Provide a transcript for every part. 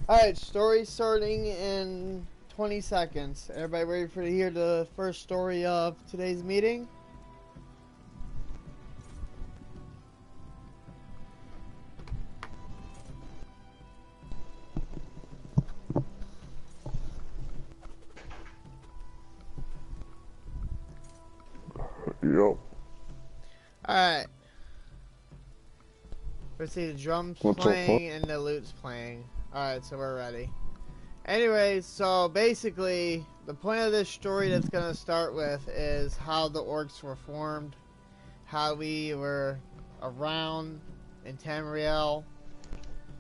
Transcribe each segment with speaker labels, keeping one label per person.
Speaker 1: Alright, story starting in 20 seconds. Everybody ready to hear the first story of today's meeting?
Speaker 2: Yup.
Speaker 1: Alright. Let's see, the drums
Speaker 2: What's up,
Speaker 1: playing and the lute's playing. Alright, so we're ready. Anyways, so basically, the point of this story that's going to start with is how the orcs were formed, how we were around in Tamriel.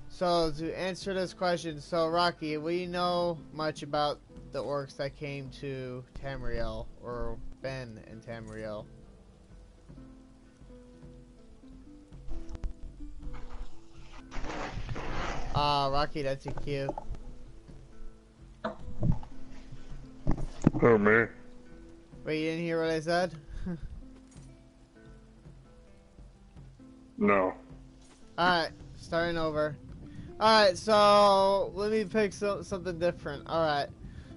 Speaker 1: So, to answer this question, so Rocky, do you know much about the orcs that came to Tamriel, or been in Tamriel? Rocky, that's your cue.
Speaker 2: Oh, me?
Speaker 1: Wait, you didn't hear what I said?
Speaker 2: No.
Speaker 1: Alright, starting over. Alright, so let me pick something different. Alright.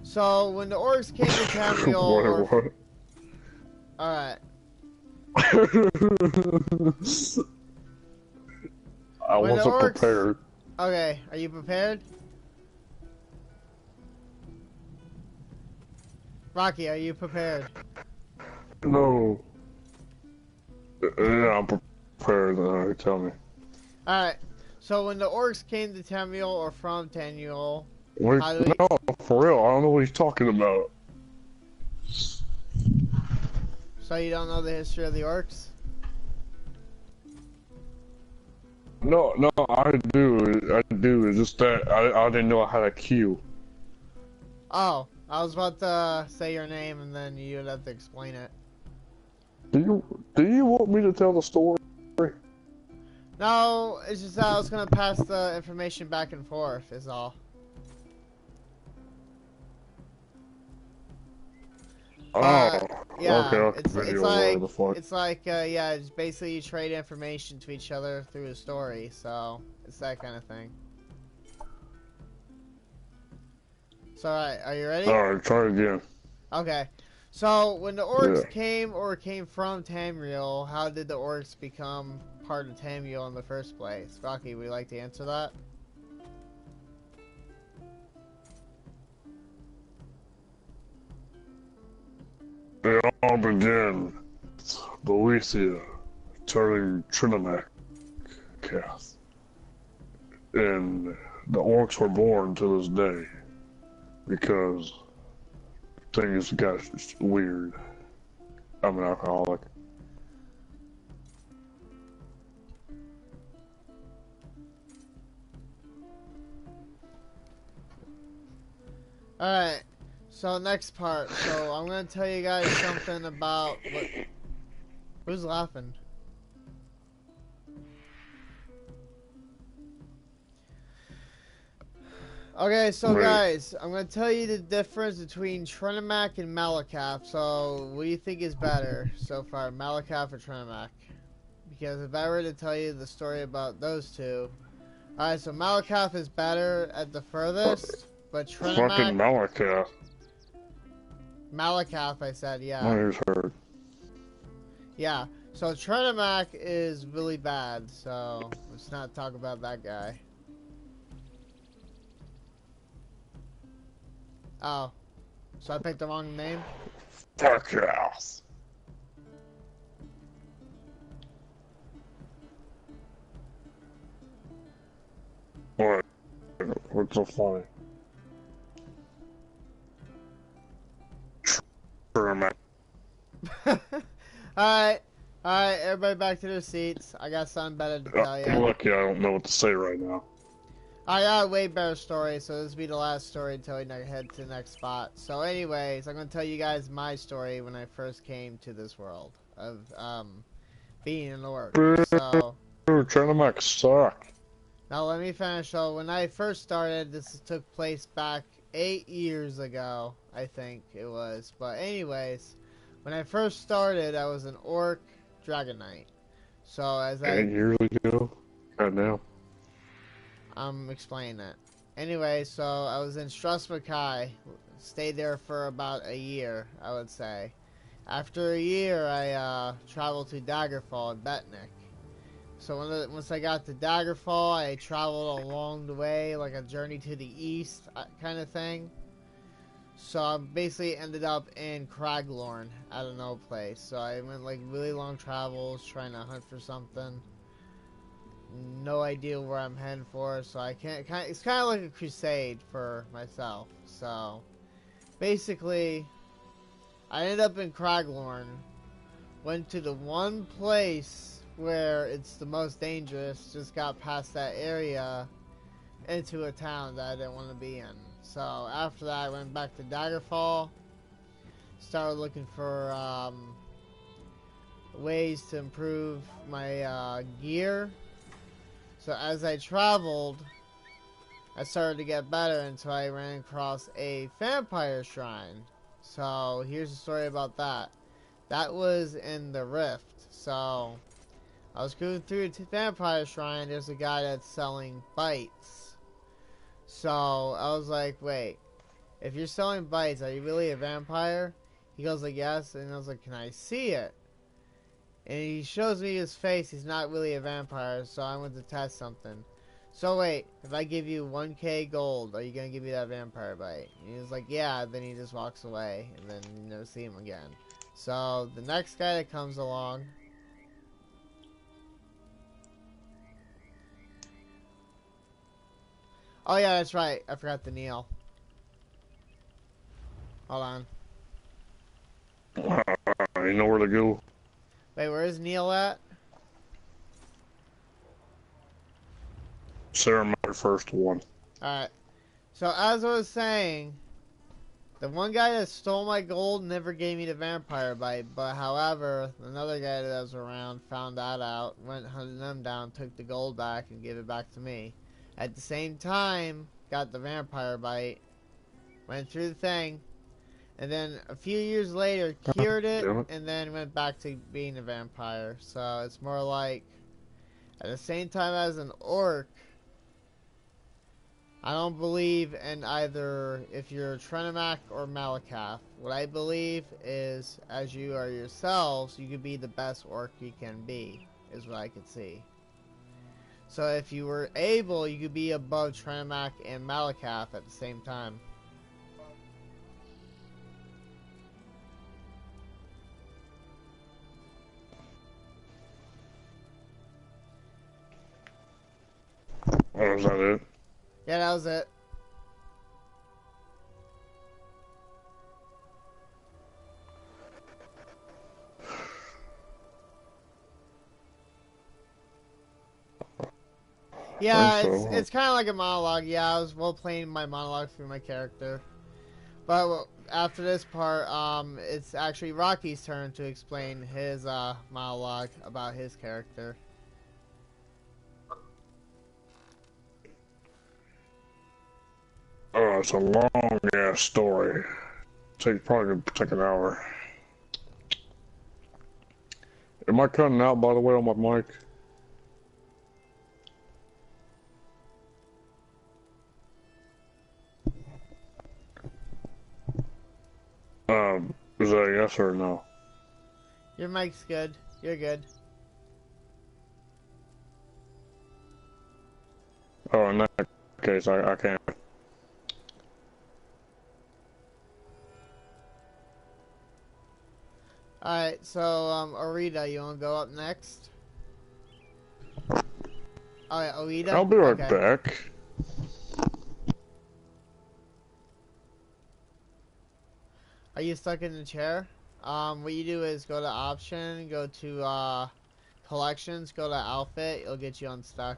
Speaker 1: So when the orcs came to Tamriel,
Speaker 2: What?
Speaker 1: Alright.
Speaker 2: I wasn't prepared.
Speaker 1: Okay, are you prepared? Rocky, are you prepared?
Speaker 2: No. Yeah, I'm prepared. Alright, tell me.
Speaker 1: Alright. So when the orcs came to Tamriel or from Tamriel,
Speaker 2: Wait, no, for real, I don't know what he's talking about.
Speaker 1: So you don't know the history of the orcs?
Speaker 2: No, I do. It's just that I didn't know I had a cue.
Speaker 1: Oh, I was about to say your name and then you would have to explain it.
Speaker 2: Do you want me to tell the story?
Speaker 1: No, it's just that I was gonna pass the information back and forth, is all.
Speaker 2: Oh,
Speaker 1: Yeah,
Speaker 2: okay.
Speaker 1: it's like yeah, it's basically you trade information to each other through a story, so it's that kind of thing. So alright, are you ready?
Speaker 2: Alright, try again.
Speaker 1: Okay. So when the orcs
Speaker 2: Yeah.
Speaker 1: came from Tamriel, how did the orcs become part of Tamriel in the first place? Rocky, would you like to answer that?
Speaker 2: They all begin with Boethia turning Trinimac cast. And the orcs were born to this day because things got weird. I'm an alcoholic.
Speaker 1: Alright. So next part. So I'm gonna tell you guys something about what. Who's laughing? Okay, so guys, I'm gonna tell you the difference between Trinimac and Malakath. So what do you think is better so far, Malakath or Trinimac? Because if I were to tell you the story about those two, alright, so Malakath is better at the furthest, but Trinimac.
Speaker 2: Fucking Malakath.
Speaker 1: Malakath, I said, yeah.
Speaker 2: My ears hurt.
Speaker 1: Yeah, so Trinimac is really bad, so let's not talk about that guy. Oh, so I picked the wrong name?
Speaker 2: Fuck yes. What? What's so funny?
Speaker 1: Alright, everybody back to their seats. I got something better to tell you.
Speaker 2: I'm lucky I don't know what to say right now.
Speaker 1: I got a way better story, so this will be the last story until we head to the next spot. So anyways, I'm going to tell you guys my story when I first came to this world of being an orc. So,
Speaker 2: Trinimac suck.
Speaker 1: now let me finish. So when I first started, this took place back 8 years ago, I think it was. But anyways, when I first started, I was an orc dragon knight. So as
Speaker 2: 8 years ago? God damn.
Speaker 1: I'm explaining it. Anyway, so I was in Strasbourg, stayed there for about a year, I would say. After a year, I traveled to Daggerfall in Betnik. So once I got to Daggerfall, I traveled along the way, like a journey to the east kind of thing. So I basically ended up in Craglorn out of no place. So I went like really long travels trying to hunt for something. No idea where I'm heading for, so I can't. It's kind of like a crusade for myself. So basically, I ended up in Craglorn. Went to the one place where it's the most dangerous. Just got past that area into a town that I didn't want to be in. So after that, I went back to Daggerfall. Started looking for ways to improve my gear. So as I traveled, I started to get better until I ran across a vampire shrine. So here's the story about that. That was in the Rift. So I was going through the vampire shrine. There's a guy that's selling bites. So I was like, wait, if you're selling bites, are you really a vampire? He goes like, yes. And I was like, can I see it? And he shows me his face. He's not really a vampire, so I went to test something. So wait, if I give you 1k gold, are you going to give me that vampire bite? And he was like, yeah. Then he just walks away, and then you never see him again. So the next guy that comes along, oh yeah, that's right, I forgot the Neil. Hold on.
Speaker 2: You know where to go.
Speaker 1: Wait, where is Neil at?
Speaker 2: Ceremony first one.
Speaker 1: Alright. So as I was saying, the one guy that stole my gold never gave me the vampire bite, but however, another guy that was around found that out, went hunting them down, took the gold back, and gave it back to me. At the same time, got the vampire bite, went through the thing, and then a few years later, cured it, and then went back to being a vampire. So it's more like, at the same time as an orc, I don't believe in either if you're Trenimac or Malakath. What I believe is, as you are yourselves, you could be the best orc you can be, is what I could see. So if you were able, you could be above Trenimac and Malakath at the same time.
Speaker 2: Oh, is that it?
Speaker 1: Yeah, that was it. Yeah,
Speaker 2: So.
Speaker 1: it's kind of like a monologue. Yeah, I was role playing my monologue through my character. But after this part, it's actually Rocky's turn to explain his monologue about his character.
Speaker 2: Oh, it's a long ass story. Probably take an hour. Am I cutting out, by the way, on my mic? Is that a yes or a no?
Speaker 1: Your mic's good. You're good.
Speaker 2: Oh, in that case, I can't.
Speaker 1: Alright, so, Arita, you wanna go up next? Alright, Arita?
Speaker 2: I'll be right
Speaker 1: okay.
Speaker 2: back.
Speaker 1: Are you stuck in the chair? What you do is go to option, go to, collections, go to outfit, it'll get you unstuck.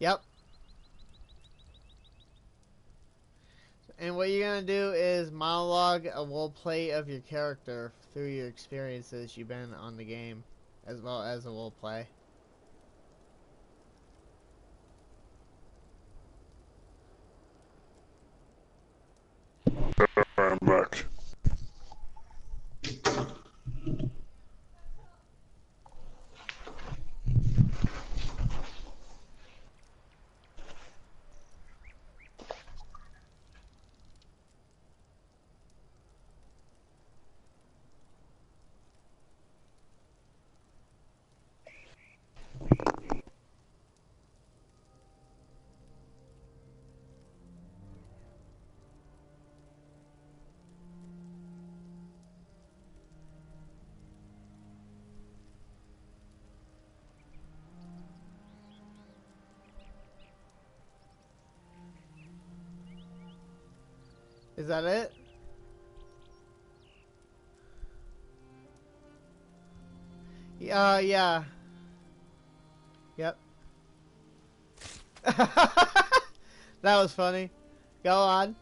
Speaker 1: Yep. And what you're gonna do is monologue a role play of your character through your experiences you've been on the game, as well as a role play.
Speaker 2: I'm back.
Speaker 1: Is that it? Yeah. Yep. That was funny. Go on.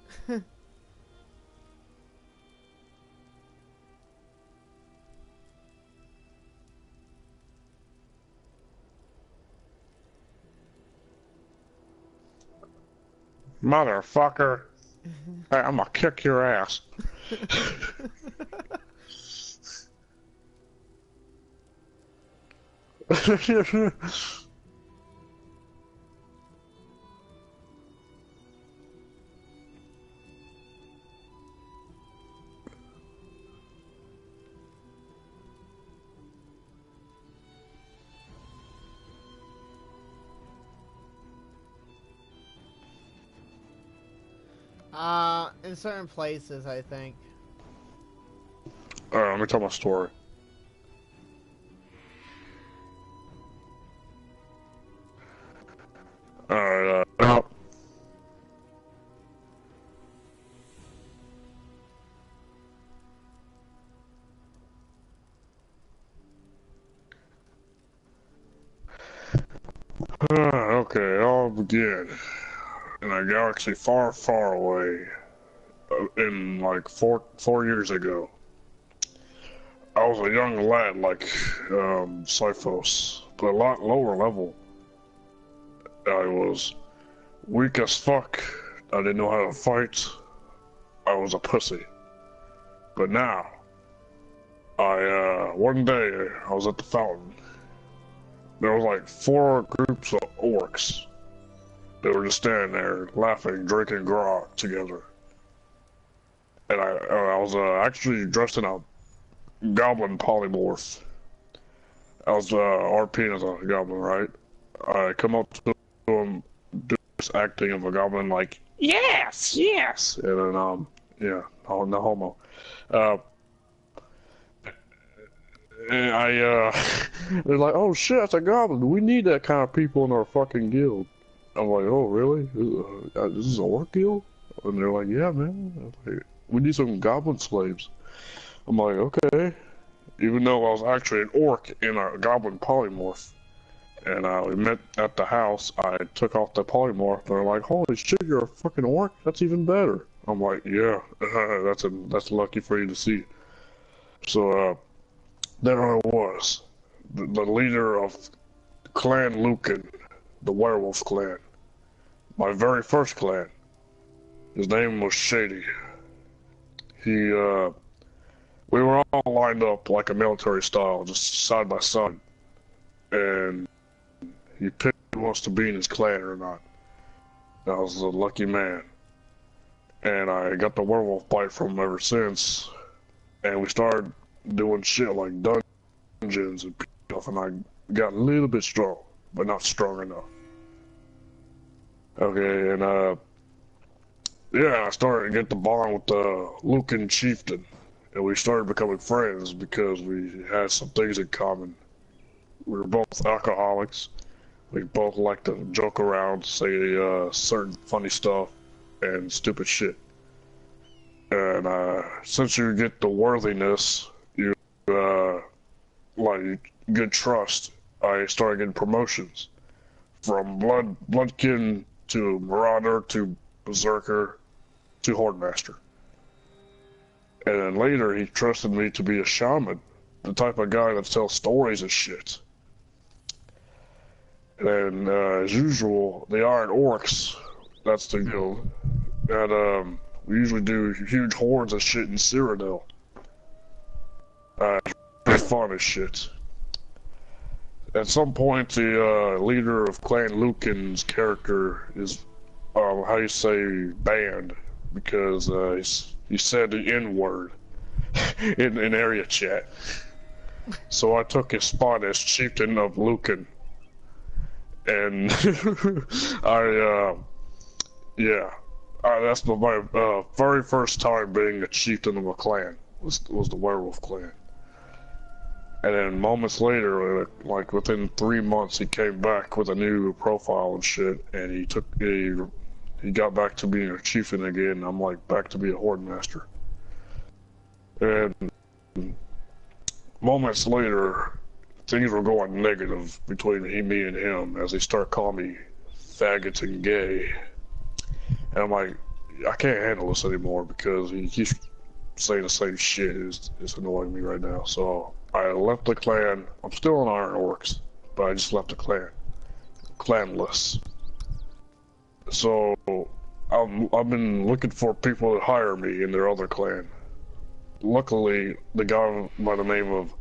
Speaker 2: Motherfucker. Hey, I'm gonna kick your ass.
Speaker 1: In certain places, I think.
Speaker 2: Let me tell my story. Alright, okay, I'll begin. In a galaxy far, far away, in like four years ago, I was a young lad like Cyphos, but a lot lower level. I was weak as fuck. I didn't know how to fight. I was a pussy. But now, one day, I was at the fountain. There was like 4 groups of orcs. They were just standing there, laughing, drinking grog together. And I was actually dressed in a goblin polymorph. I was RPing as a goblin, right? I come up to him, do this acting of a goblin, like, yes, yes! And then, yeah, no homo. And they're like, oh shit, that's a goblin. We need that kind of people in our fucking guild. I'm like, oh really? This is an orc guild? And they're like, yeah, man. I'm like, we need some goblin slaves. I'm like, okay. Even though I was actually an orc in a goblin polymorph. And we met at the house. I took off the polymorph. They're like, holy shit, you're a fucking orc? That's even better. I'm like, yeah, that's lucky for you to see. So, there I was, the leader of Clan Lucan, the werewolf clan. My very first clan. His name was Shady. We were all lined up like a military style, just side by side. And he picked who wants to be in his clan or not. I was a lucky man. And I got the werewolf bite from him ever since. And we started doing shit like dungeons and stuff, and I got a little bit strong, but not strong enough. Okay, and yeah, I started to get the bond with the Lucan chieftain, and we started becoming friends because we had some things in common. We were both alcoholics. We both liked to joke around, say certain funny stuff, and stupid shit. And since you get the worthiness, like good trust, I started getting promotions from bloodkin to marauder to berserker to hordemaster. And then later he trusted me to be a shaman, the type of guy that tells stories and shit. And as usual, the Iron Orcs, that's the guild, and we usually do huge hordes of shit in Cyrodiil. It's fun as shit. At some point, the leader of Clan Lucan's character is, how you say, banned, because he said the N-word in area chat. So I took his spot as chieftain of Lucan. And that's my very first time being a chieftain of a clan, was the werewolf clan. And then moments later, like within 3 months, he came back with a new profile and shit, and he he got back to being a chieftain again, and I'm like back to be a horde master. And moments later, things were going negative between me and him as he started calling me faggots and gay. And I'm like, I can't handle this anymore because he keeps saying the same shit. It's annoying me right now. So I left the clan. I'm still in Iron Orcs, but I just left the clan. Clanless. So I've been looking for people to hire me in their other clan. Luckily, the guy by the name of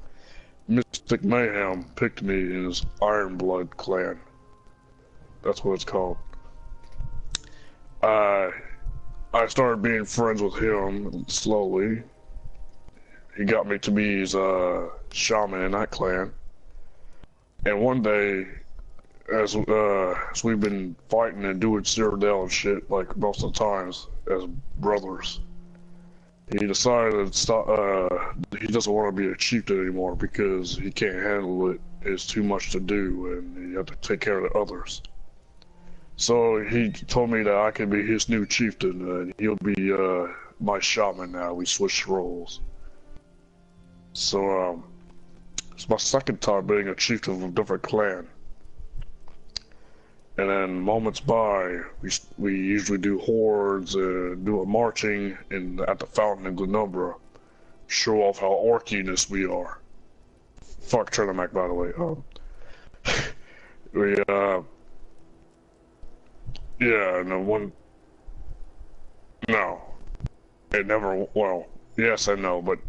Speaker 2: Mystic Mayhem picked me in his Iron Blood clan. That's what it's called. I started being friends with him slowly. He got me to be his shaman in that clan. And one day, as we've been fighting and doing Cyrodiil and shit like most of the times as brothers, he decided to stop. He doesn't want to be a chieftain anymore because he can't handle it. It's too much to do, and you have to take care of the others. So he told me that I could be his new chieftain, and he'll be my shaman now. We switched roles. So it's my second time being a chieftain of a different clan. And then moments by, we usually do hordes, do a marching at the fountain in Glenumbra, show off how orkiness we are. Fuck Trinamac, by the way. Yeah, and then no, it never. Well, yes and no, but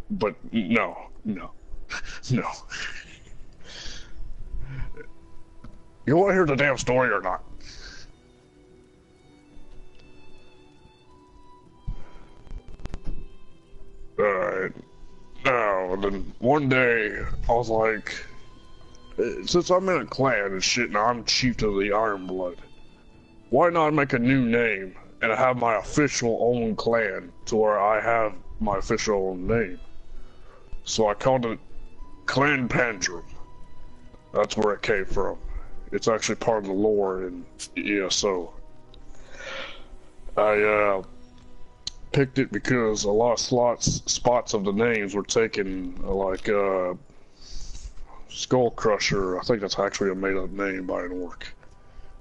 Speaker 2: no. No. You want to hear the damn story or not? Alright. Now, then one day, I was like, since I'm in a clan and shit, and I'm chief of the Iron Blood, why not make a new name and have my official own clan to where I have my official own name? So I called it Clan Pandrum. That's where it came from. It's actually part of the lore in ESO. I picked it because a lot of spots of the names were taken, like Skull Crusher. I think that's actually a made-up name by an orc.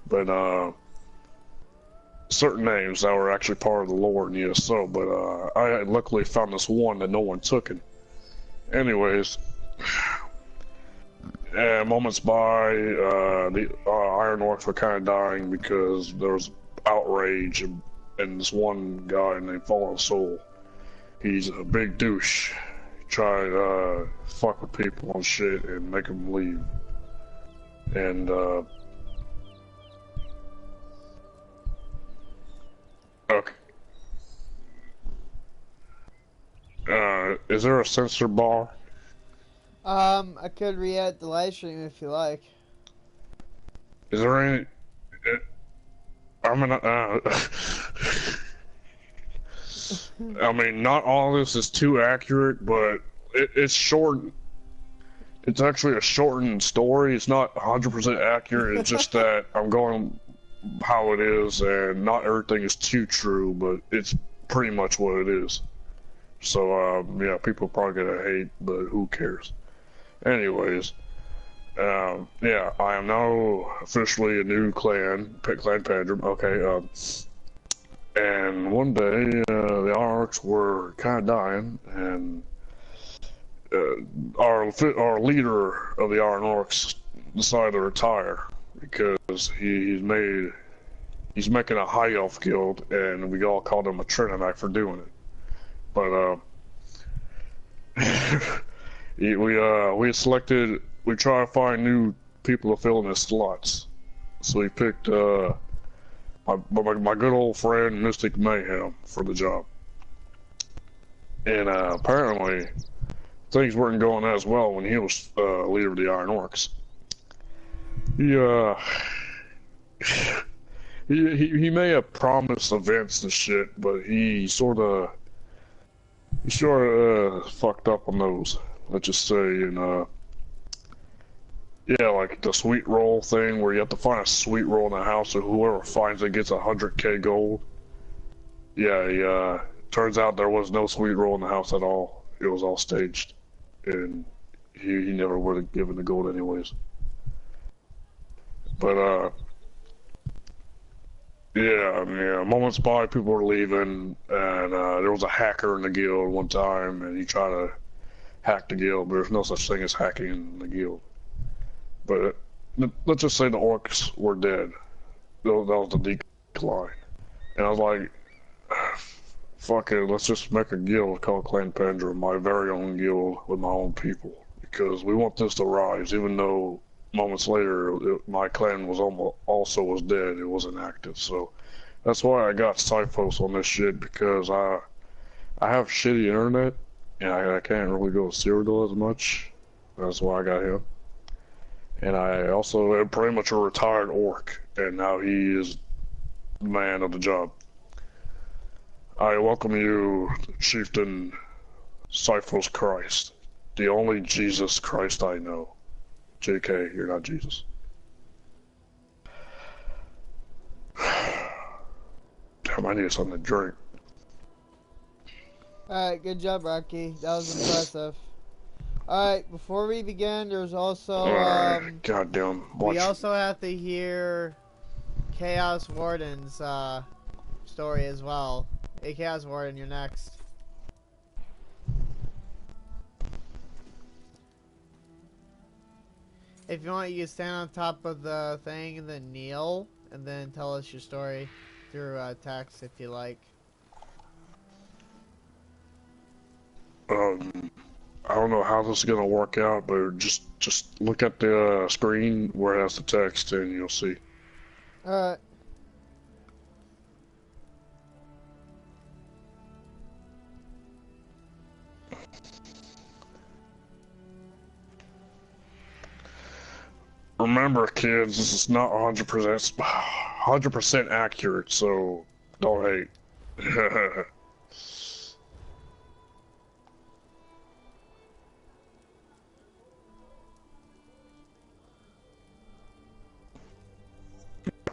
Speaker 2: But certain names that were actually part of the lore in ESO. But I luckily found this one that no one took it. Anyways. Moments by, the Iron Orcs were kind of dying because there was outrage and this one guy named Fallen Soul. He's a big douche. He tried to fuck with people and shit and make them leave. And okay. Is there a censor bar?
Speaker 1: I could re-edit the live stream if you like.
Speaker 2: Is there any? I'm gonna. I mean, not all of this is too accurate, but it's short. It's actually a shortened story. It's not 100% accurate. It's just that I'm going how it is, and not everything is too true, but it's pretty much what it is. So, yeah, people are probably gonna hate, but who cares? Anyways, yeah, I am now officially a new clan, Clan Pandrum. Okay, and one day the Orcs were kind of dying, and our leader of the Iron Orcs decided to retire because he's making a high elf guild, and we all called him a Trinamac for doing it. But we selected. We try to find new people to fill in his slots. So we picked my good old friend Mystic Mayhem for the job. And apparently things weren't going as well when he was leader of the Iron Orcs. He may have promised events and shit, but he sort of fucked up on those. Let's just say, and Yeah, like the sweet roll thing where you have to find a sweet roll in the house, and whoever finds it gets 100K gold. Yeah, yeah. Turns out there was no sweet roll in the house at all. It was all staged, and he never would have given the gold anyways. But yeah, I mean, yeah, moments by people were leaving, and there was a hacker in the guild one time, and he tried to hack the guild, but there's no such thing as hacking in the guild. But let's just say the orcs were dead. That was the decline. And I was like, fuck it, let's just make a guild called Clan Pandrum, my very own guild with my own people. Because we want this to rise, even though moments later my clan was also was dead, it wasn't active. So that's why I got Cyphos on this shit, because I have shitty internet, and I can't really go to Cyrodiil as much. That's why I got him. And I also am pretty much a retired orc, and now he is the man of the job. I welcome you, Chieftain Cyphos Christ, the only Jesus Christ I know. JK, you're not Jesus. Damn, I need something to drink.
Speaker 1: Alright, good job, Rocky. That was impressive. Alright, before we begin, there's also,
Speaker 2: goddamn.
Speaker 1: we also have to hear Chaos Warden's, story as well. Hey, Chaos Warden, you're next. If you want, you can stand on top of the thing and then kneel, and then tell us your story through, text if you like.
Speaker 2: I don't know how this is gonna work out, but just look at the screen where it has the text, and you'll see.
Speaker 1: Alright.
Speaker 2: Remember, kids, this is not 100% accurate, so don't hate.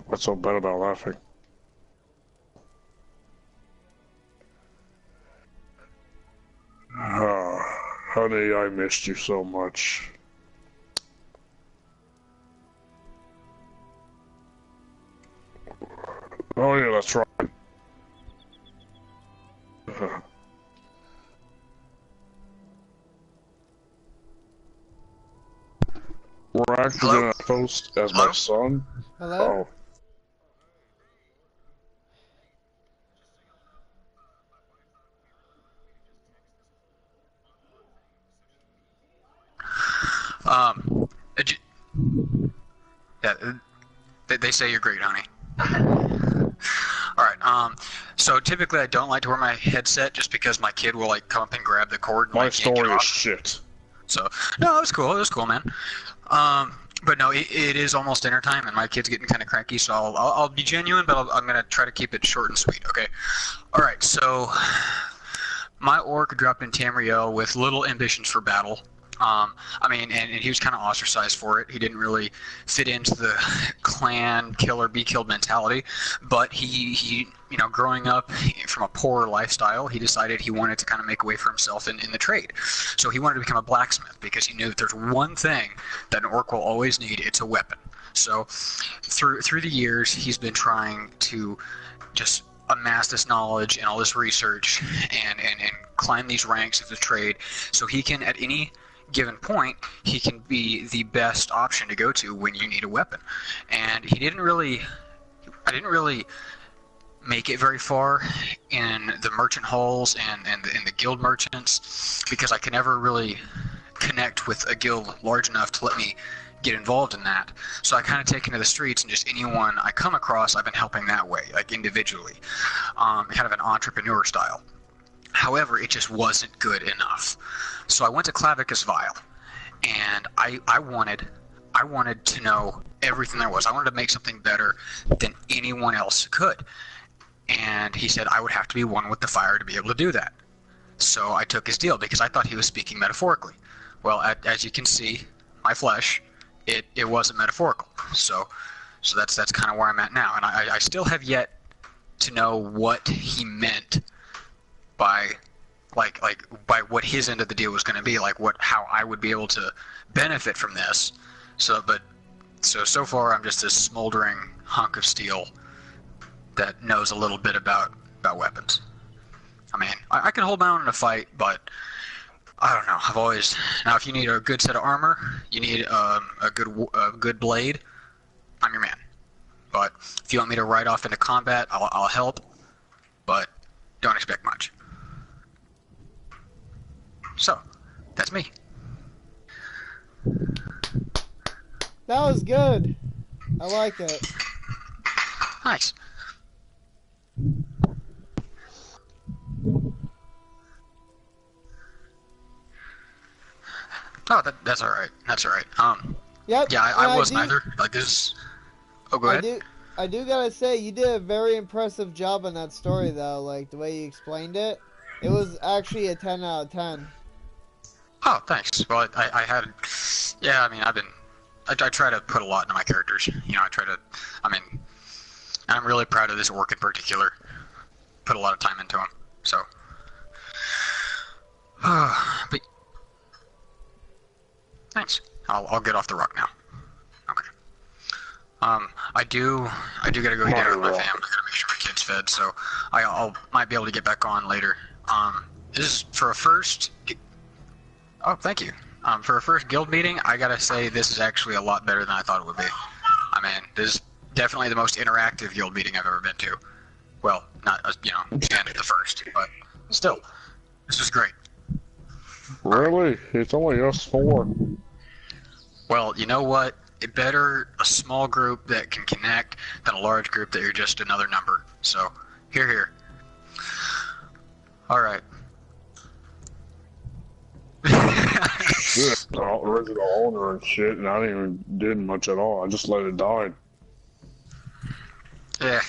Speaker 2: What's so bad about laughing? Honey, I missed you so much. Oh yeah, that's right. We're actually gonna post as my son.
Speaker 1: Hello?
Speaker 3: Yeah, they say you're great, honey. Alright, so typically I don't like to wear my headset just because my kid will, like, come up and grab the cord and,
Speaker 2: My
Speaker 3: like, yank it
Speaker 2: story is
Speaker 3: off.
Speaker 2: shit.
Speaker 3: So, no, it was cool, man. But no, it is almost dinner time, and my kid's getting kind of cranky, so I'll be genuine, but I'm going to try to keep it short and sweet, okay? Alright, so my orc dropped in Tamriel with little ambitions for battle. I mean, and he was kind of ostracized for it. He didn't really fit into the clan kill or be killed mentality, but he you know, growing up from a poor lifestyle, he decided he wanted to kind of make a way for himself in the trade. So he wanted to become a blacksmith because he knew that there's one thing that an orc will always need, it's a weapon. So through the years, he's been trying to just amass this knowledge and all this research and climb these ranks of the trade so he can, at any given point, he can be the best option to go to when you need a weapon. And I didn't really make it very far in the merchant halls and in the guild merchants because I could never really connect with a guild large enough to let me get involved in that. So I kind of take to the streets, and just anyone I come across, I've been helping that way, like individually, kind of an entrepreneur style. However, it just wasn't good enough. So I went to Clavicus Vial, and I wanted to know everything there was. I wanted to make something better than anyone else could. And he said I would have to be one with the fire to be able to do that. So I took his deal because I thought he was speaking metaphorically. Well, as you can see, my flesh it wasn't metaphorical. So that's kind of where I'm at now, and I still have yet to know what he meant by by what his end of the deal was going to be, like how I would be able to benefit from this. So far I'm just this smoldering hunk of steel that knows a little bit about weapons. I mean, I can hold my own in a fight, but I don't know. I've always now if you need a good set of armor, you need a good blade. I'm your man. But if you want me to ride off into combat, I'll help. But don't expect much. So, that's me.
Speaker 1: That was good. I like it.
Speaker 3: Nice. Oh, that's all right. That's all right.
Speaker 1: Yep.
Speaker 3: Yeah, I wasn't either. Like this. Oh, go ahead.
Speaker 1: I do gotta say, you did a very impressive job on that story, though. Like the way you explained it, it was actually a 10 out of 10.
Speaker 3: Oh, thanks. Well, I had, yeah. I mean, I try to put a lot into my characters. You know, I'm really proud of this orc in particular. Put a lot of time into him. So, but thanks. I'll get off the rock now. Okay. I do gotta go eat dinner with my fam. I gotta make sure my kid's fed, so I'll might be able to get back on later. This is for a first. Oh, thank you. For a first guild meeting, I gotta say this is actually a lot better than I thought it would be. I mean, this is definitely the most interactive guild meeting I've ever been to. Well, not the first, but still, this is great.
Speaker 2: Really? It's only us four.
Speaker 3: Well, you know what? It better a small group that can connect than a large group that you're just another number. So, here. All right.
Speaker 2: Shit, the original owner and shit, and I didn't even did much at all. I just let it die.
Speaker 3: Yeah,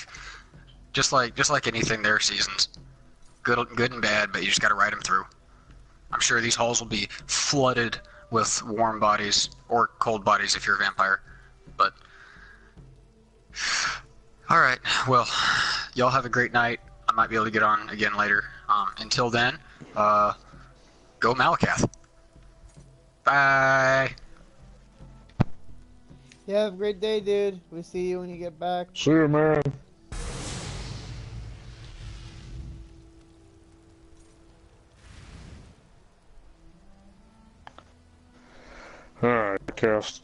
Speaker 3: just like anything, there are seasons, good and bad, but you just got to ride them through. I'm sure these halls will be flooded with warm bodies or cold bodies if you're a vampire. But all right, well, y'all have a great night. I might be able to get on again later. Until then, go Malakath. Bye.
Speaker 1: Yeah, have a great day, dude. We'll see you when you get back.
Speaker 2: See you, man. Alright, cast.